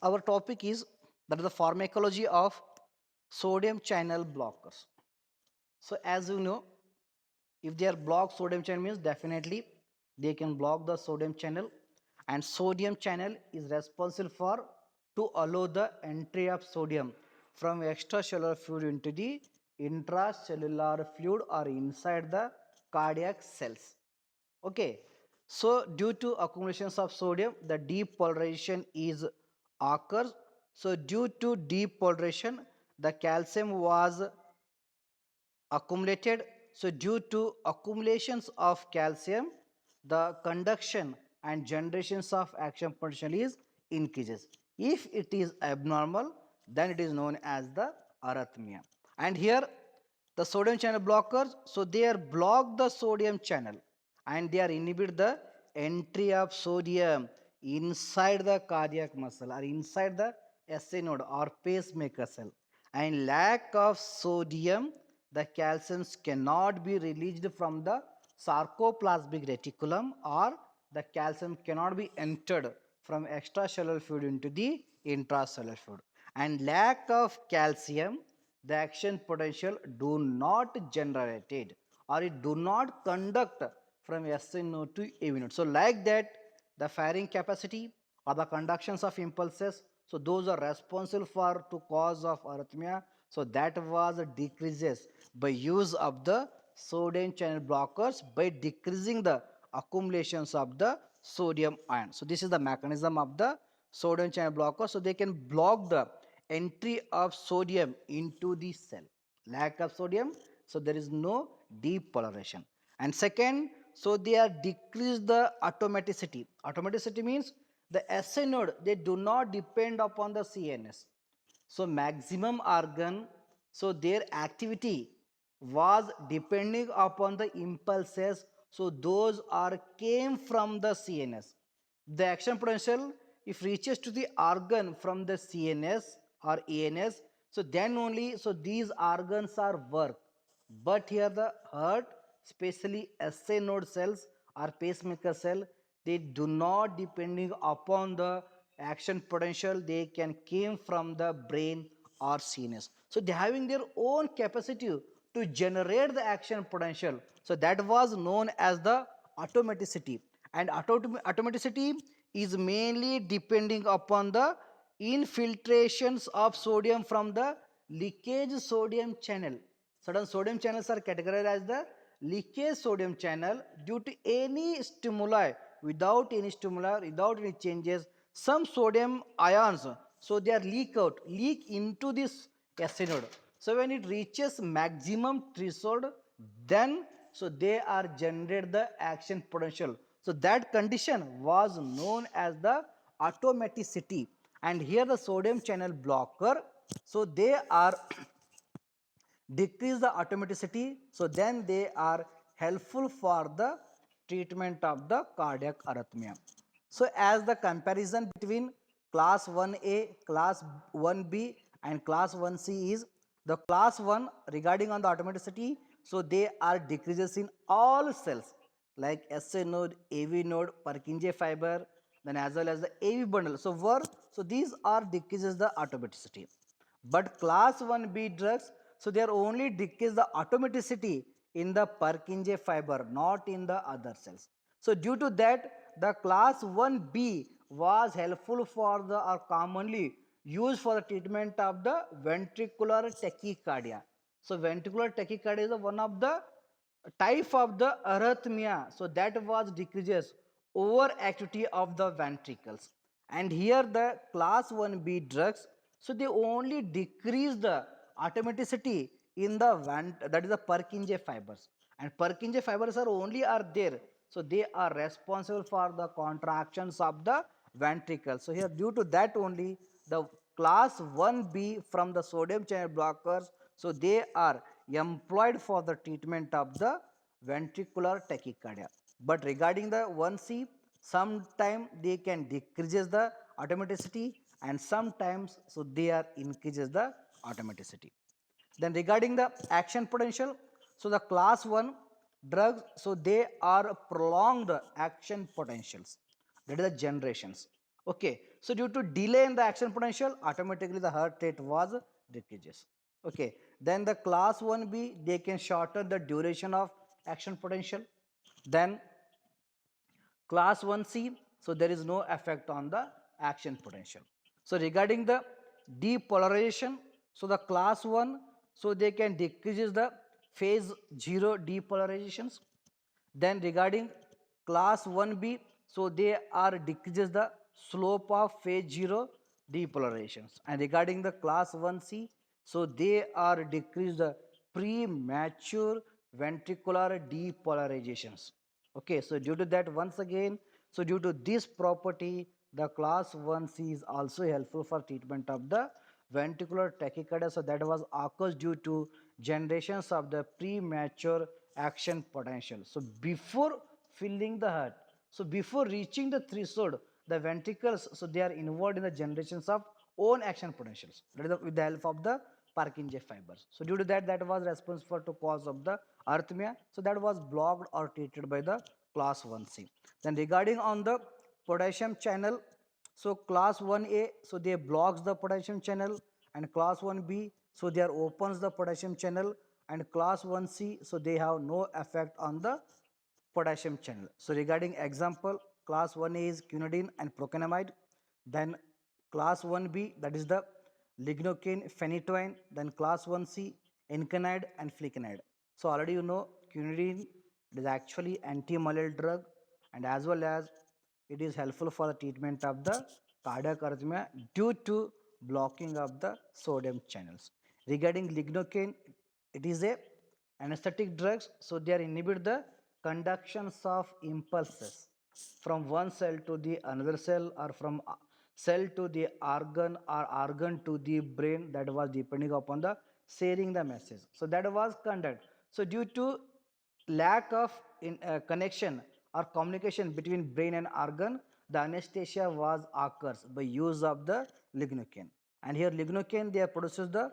Our topic is that is the pharmacology of sodium channel blockers. So as you know, if they are blocked sodium channel means definitely they can block the sodium channel, and sodium channel is responsible for to allow the entry of sodium from extracellular fluid into the intracellular fluid or inside the cardiac cells. Okay, so due to accumulations of sodium, the depolarization is occurs. So due to depolarization, the calcium was accumulated. So due to accumulations of calcium, the conduction and generations of action potential is increases. If it is abnormal, then it is known as the arrhythmia. And here the sodium channel blockers, so they are block the sodium channel and they are inhibit the entry of sodium inside the cardiac muscle or inside the SA node or pacemaker cell. And lack of sodium, the calciums cannot be released from the sarcoplasmic reticulum, or the calcium cannot be entered from extracellular fluid into the intracellular fluid. And lack of calcium, the action potential do not generated or it do not conduct from SN node to AV node. So like that, the firing capacity or the conductions of impulses, so those are responsible for to cause of arrhythmia. So that was decreases by use of the sodium channel blockers by decreasing the accumulations of the sodium ion. So this is the mechanism of the sodium channel blocker. So they can block the entry of sodium into the cell. Lack of sodium, so there is no depolarization. And second, so they are decrease the automaticity. Automaticity means the SA node, they do not depend upon the CNS. So maximum organ, so their activity was depending upon the impulses. So those are came from the CNS. The action potential, if reaches to the organ from the CNS or ANS, so then only, so these organs are work. But here the heart, especially SA node cells or pacemaker cell, they do not depending upon the action potential. They can came from the brain or CNS. So they having their own capacity to generate the action potential. So that was known as the automaticity. And automaticity is mainly depending upon the infiltrations of sodium from the leakage sodium channel. Certain sodium channels are categorized as the leakage sodium channel due to any stimuli. Without any stimuli, without any changes, some sodium ions, so they are leak into this acid node. So when it reaches maximum threshold, then so they are generate the action potential. So that condition was known as the automaticity. And here the sodium channel blocker, so they are decrease the automaticity, so then they are helpful for the treatment of the cardiac arrhythmia. So as the comparison between class 1A, class 1B and class 1C is the class 1 regarding on the automaticity, so they are decreases in all cells like SA node, AV node, Purkinje fiber, then as well as the AV bundle. So these are decreases the automaticity. But class 1B drugs, so they are only decrease the automaticity in the Purkinje fiber, not in the other cells. So due to that, the class 1B was helpful for the or commonly used for the treatment of the ventricular tachycardia. So ventricular tachycardia is one of the type of the arrhythmia. So that was decreases overactivity of the ventricles. And here the class 1B drugs, so they only decrease the automaticity in the that is the Purkinje fibers. And Purkinje fibers are only are there. So they are responsible for the contractions of the ventricle. So here due to that only the class 1B from the sodium channel blockers, so they are employed for the treatment of the ventricular tachycardia. But regarding the 1C, sometimes they can decreases the automaticity and sometimes so they are increases the automaticity. Then regarding the action potential, so the class 1 drugs, so they are prolonged action potentials. That is the generations. Okay, So due to delay in the action potential, automatically the heart rate was decreases. Okay, then the class 1b, they can shorten the duration of action potential. Then class 1c, so there is no effect on the action potential. So regarding the depolarization, so the class 1, so they can decreases the phase 0 depolarizations. Then regarding class 1b, so they are decreases the slope of phase 0 depolarizations. And regarding the class 1c, so they are decrease the premature ventricular depolarizations. Okay, so due to that, once again, so due to this property, the class 1c is also helpful for treatment of the ventricular tachycardia. So that was occurs due to generations of the premature action potential. So before filling the heart, so before reaching the threshold, the ventricles, so they are involved in the generations of own action potentials, that is with the help of the Purkinje fibers. So due to that, that was responsible to cause of the arrhythmia. So that was blocked or treated by the class 1c. Then regarding on the potassium channel, so class 1a, so they blocks the potassium channel, and class 1b, so they are opens the potassium channel, and class 1c, so they have no effect on the potassium channel. So regarding example, class 1a is quinidine and procainamide. Then class 1b, that is the lignocaine, phenytoin. Then class 1c, encanide and flecainide. So already you know quinidine is actually anti-malarial drug, and as well as it is helpful for the treatment of the cardiac arrhythmia due to blocking of the sodium channels. Regarding lignocaine, it is a anesthetic drugs, so they are inhibit the conductions of impulses from one cell to the another cell, or from cell to the organ, or organ to the brain, that was depending upon the sharing the message. So that was conduct. So due to lack of connection or communication between brain and organ, the anesthesia was occurs by use of the lignocaine. And here lignocaine, they produces the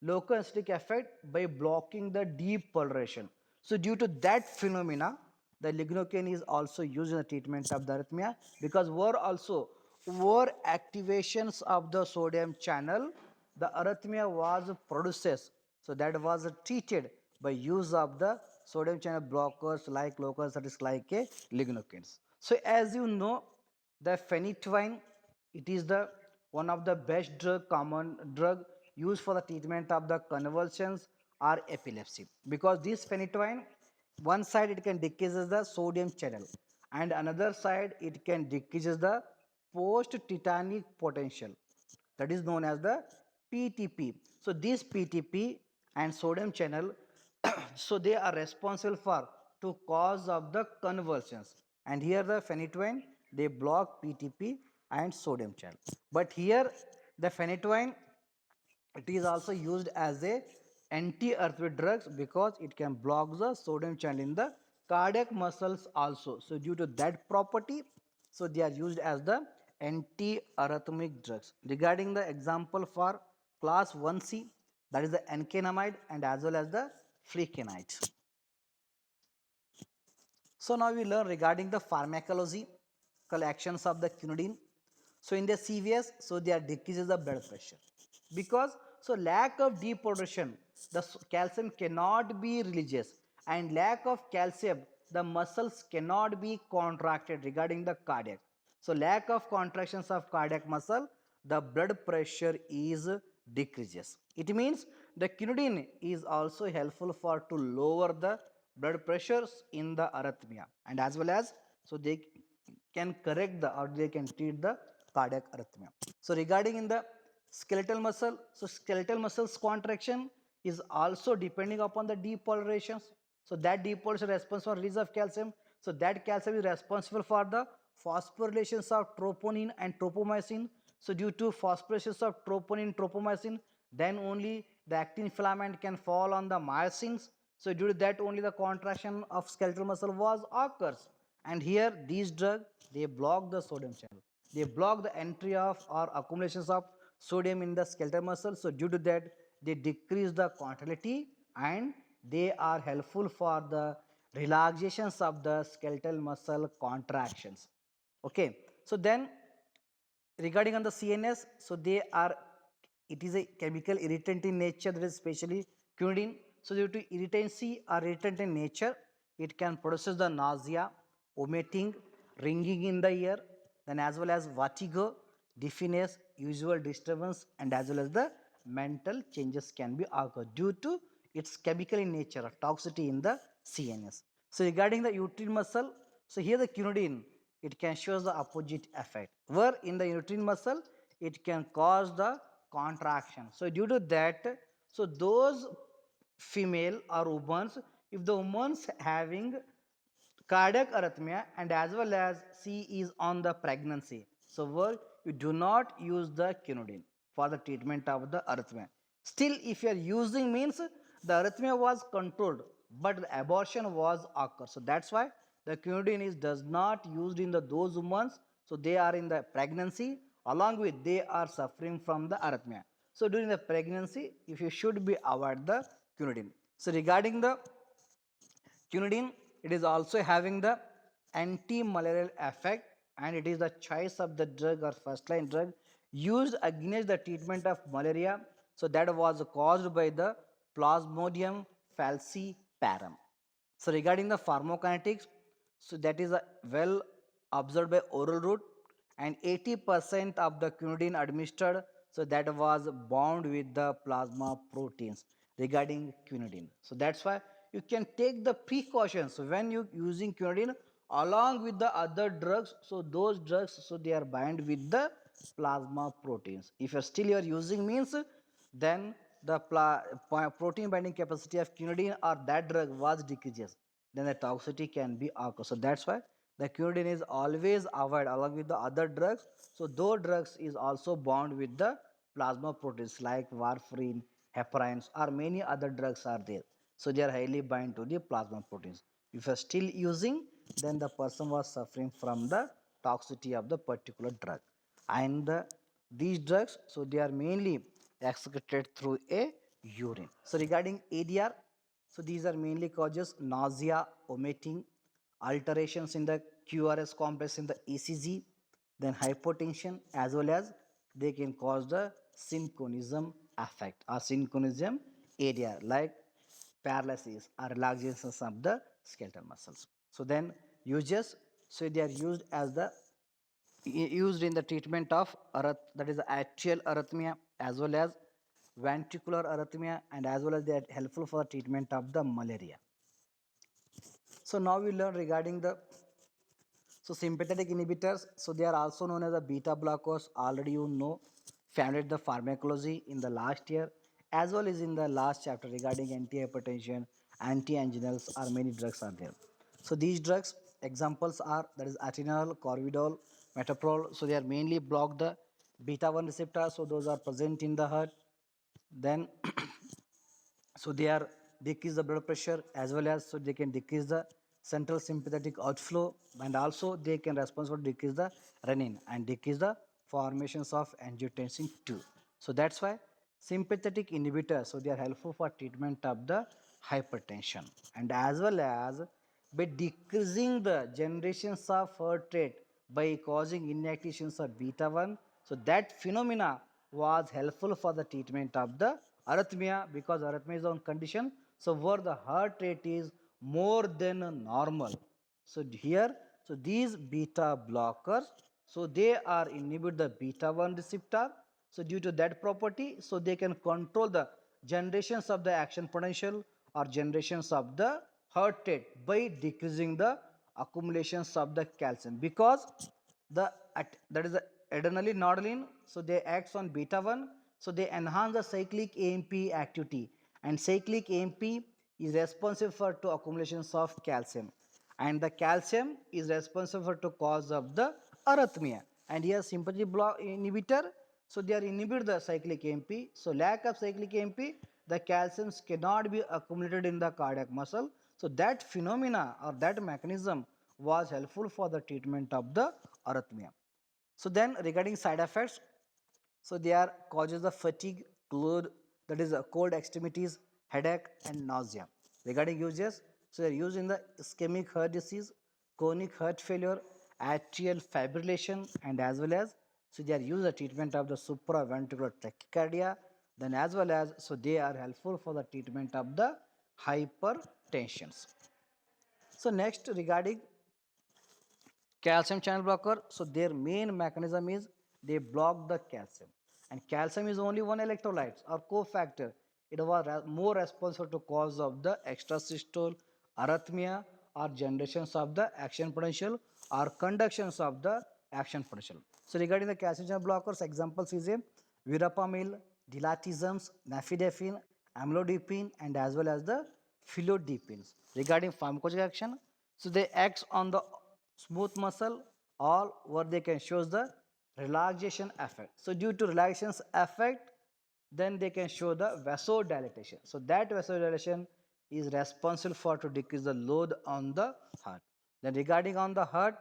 local anesthetic effect by blocking the depolarization. So due to that phenomena, the lignocaine is also used in the treatment of the arrhythmia, because were also over activations of the sodium channel, the arrhythmia was produces. So that was treated by use of the sodium channel blockers like local anesthetics like a lignocaines. So as you know, the phenytoin, it is the one of the best common drug used for the treatment of the convulsions or epilepsy, because this phenytoin, one side it can decreases the sodium channel, and another side it can decreases the post tetanic potential, that is known as the PTP. So this PTP and sodium channel, so they are responsible for to cause of the convulsions, and here the phenytoin, they block PTP and sodium channel. But here the phenytoin, it is also used as a anti-arrhythmic drugs, because it can block the sodium channel in the cardiac muscles also. So due to that property, so they are used as the anti-arrhythmic drugs. Regarding the example for class 1c, that is the encanamide and as well as the flecainide. So now we learn regarding the pharmacological actions of the quinidine. So in the CVS, so they are decreases the blood pressure, because so lack of depolarization, the calcium cannot be released, and lack of calcium, the muscles cannot be contracted regarding the cardiac. So lack of contractions of cardiac muscle, the blood pressure is decreases. It means the quinidine is also helpful for to lower the blood pressures in the arrhythmia, and as well as so they can correct the, or they can treat the cardiac arrhythmia. So regarding in the skeletal muscle, so skeletal muscles contraction is also depending upon the depolarizations. So that depolarization is responsible for release of calcium. So that calcium is responsible for the phosphorylations of troponin and tropomyosin. So due to phosphorylations of troponin, tropomyosin, then only the actin filament can fall on the myosins. So due to that only the contraction of skeletal muscle was occurs. And here these drugs, they block the sodium channel. They block the entry of or accumulations of sodium in the skeletal muscle. So due to that, they decrease the contractility, and they are helpful for the relaxations of the skeletal muscle contractions. Okay, so then Regarding on the CNS, so they are, it is a chemical irritant in nature, that is especially quinidine. So due to irritancy or irritant in nature, it can produce the nausea, vomiting, ringing in the ear, then as well as vertigo, dizziness, usual disturbance, and as well as the mental changes can be occurred due to its chemical in nature or toxicity in the CNS. So regarding the uterine muscle, so here the quinidine, it can show the opposite effect. Where in the uterine muscle, it can cause the contraction. So due to that, so those female or women, if the woman's having cardiac arrhythmia and as well as she is on the pregnancy, so where you do not use the quinidine for the treatment of the arrhythmia. Still, if you are using means the arrhythmia was controlled, but the abortion was occurred. So that's why the quinidine is does not used in the those women. So they are in the pregnancy, along with they are suffering from the arrhythmia. So during the pregnancy, if you should be avoid the quinidine. So regarding the quinidine, it is also having the anti-malarial effect, and it is the choice of the drug or first line drug used against the treatment of malaria. So that was caused by the Plasmodium falciparum. So regarding the pharmacokinetics, so that is a well observed by oral route, and 80% of the quinidine administered, so that was bound with the plasma proteins regarding quinidine. So that's why you can take the precautions when you using quinidine along with the other drugs. So those drugs, so they are bind with the plasma proteins. If you still you are using means, then the protein binding capacity of quinidine or that drug was decreases, then the toxicity can be occur. So that's why the quinidine is always avoid along with the other drugs. So those drugs is also bound with the plasma proteins like warfarin, heparins, or many other drugs are there. So they are highly bind to the plasma proteins. If you are still using, then the person was suffering from the toxicity of the particular drug. And these drugs, so they are mainly excreted through a urine. So regarding ADR, so these are mainly causes nausea, vomiting, alterations in the QRS complex in the ECG, then hypotension, as well as they can cause the synchronism effect or synchronism area like paralysis or relaxations of the skeletal muscles. So then uses, so they are used as the used in the treatment of that is atrial arrhythmia as well as ventricular arrhythmia, and as well as they are helpful for the treatment of the malaria. So now we learn regarding the, so sympathetic inhibitors, so they are also known as the beta blockers. Already you know, founded the pharmacology in the last year as well as in the last chapter regarding antihypertension, anti-anginals, or many drugs are there. So these drugs examples are, that is atenolol, corvidol, metoprolol. So they are mainly block the beta 1 receptor. So those are present in the heart. Then so they are decrease the blood pressure as well as, so they can decrease the central sympathetic outflow, and also they can responsible to decrease the renin and decrease the formations of angiotensin 2. So that's why sympathetic inhibitors, so they are helpful for treatment of the hypertension, and as well as by decreasing the generations of heart rate by causing inactivations of beta 1. So that phenomena was helpful for the treatment of the arrhythmia, because arrhythmia is one condition so where the heart rate is more than normal. So here, so these beta blockers, so they are inhibit the beta 1 receptor. So due to that property, so they can control the generations of the action potential or generations of the heart rate by decreasing the accumulations of the calcium, because the that is the adrenaline so they acts on beta 1. So they enhance the cyclic AMP activity, and cyclic AMP is responsible for to accumulations of calcium, and the calcium is responsible for to cause of the arrhythmia. And here sympathy block inhibitor, so they are inhibit the cyclic AMP. So lack of cyclic AMP, the calciums cannot be accumulated in the cardiac muscle. So that phenomena or that mechanism was helpful for the treatment of the arrhythmia. So then regarding side effects, so they are causes of fatigue, that is cold extremities, headache, and nausea. Regarding uses, so they are used in the ischemic heart disease, chronic heart failure, atrial fibrillation, and as well as So they are used the treatment of the supraventricular tachycardia. Then as well as, so they are helpful for the treatment of the hypertensions. So next regarding calcium channel blocker, so their main mechanism is they block the calcium. And calcium is only one electrolyte or cofactor. It was more responsible to cause of the extrasystole, arrhythmia, or generations of the action potential or conductions of the action potential. So regarding the calcium channel blockers, examples is a verapamil, dilatizumab, nifedipine, amlodipine, and as well as the philodipines. Regarding pharmacological action, so they act on the smooth muscle, all where they can show the relaxation effect. So due to relaxation effect, then they can show the vasodilation. So that vasodilation is responsible for to decrease the load on the heart. Then regarding on the heart,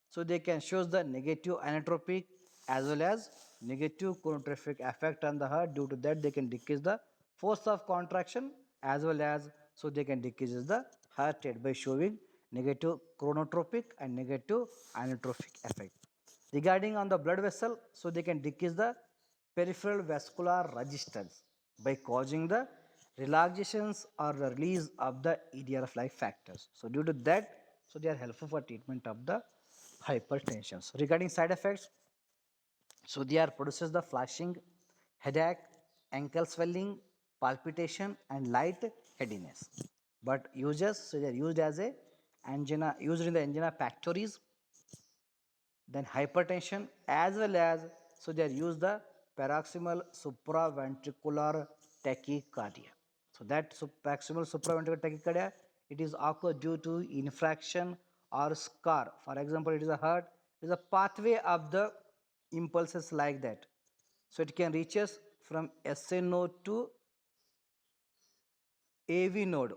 so they can show the negative inotropic as well as negative chronotropic effect on the heart. Due to that, they can decrease the force of contraction as well as, so they can decrease the heart rate by showing negative chronotropic and negative inotropic effect. Regarding on the blood vessel, so they can decrease the peripheral vascular resistance by causing the relaxations or the release of the EDRF-like factors. So due to that, so they are helpful for treatment of the hypertension. So regarding side effects, so they are produces the flashing, headache, ankle swelling, palpitation, and light headiness. But uses, so they are used as a angina, used in the angina pectoris, then hypertension, as well as, so they are used the paroxysmal supraventricular tachycardia. So that proximal supraventricular tachycardia, it is occurred due to infraction or scar. For example, it is a heart, it is a pathway of the impulses like that. So it can reaches from SA node to AV node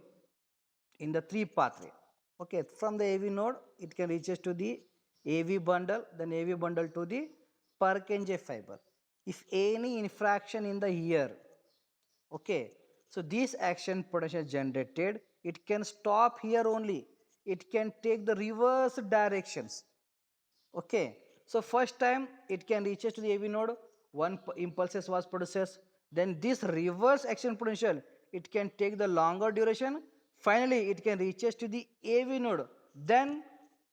in the three pathway. Okay, from the AV node, it can reaches to the AV bundle, then AV bundle to the Purkinje fiber. If any infraction in the ear, okay, so this action potential generated, it can stop here only. It can take the reverse directions. Okay, so first time it can reaches to the AV node, one impulses was produced, then this reverse action potential, it can take the longer duration, finally it can reaches to the AV node, then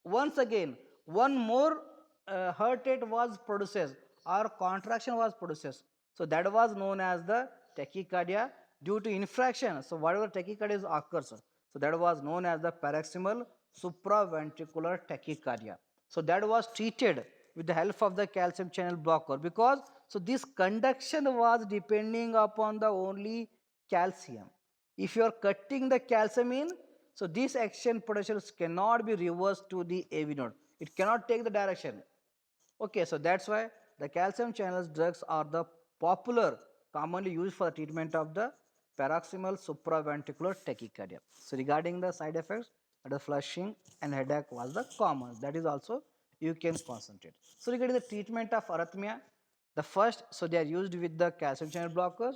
once again one more heart rate was produced or contraction was produced. So that was known as the tachycardia due to infraction. So whatever tachycardia occurs, so that was known as the paroxysmal supraventricular tachycardia. So that was treated with the help of the calcium channel blocker, because so this conduction was depending upon the only calcium. If you are cutting the calcium in, so this action potentials cannot be reversed to the AV node. It cannot take the direction. Okay, so that's why the calcium channels drugs are the popular, commonly used for the treatment of the paroxysmal supraventricular tachycardia. So regarding the side effects, the flushing and headache was the common. That is also you can concentrate. So regarding the treatment of arrhythmia, the first, so they are used with the calcium channel blockers.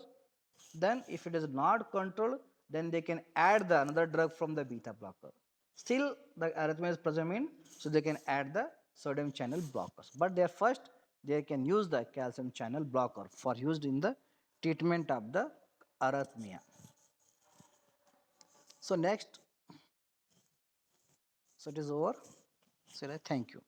Then if it is not controlled, then they can add the another drug from the beta blocker. Still the arrhythmia is present in, so they can add the sodium channel blockers. But they are first, they can use the calcium channel blocker for used in the treatment of the arrhythmia. So next, so it is over. So thank you.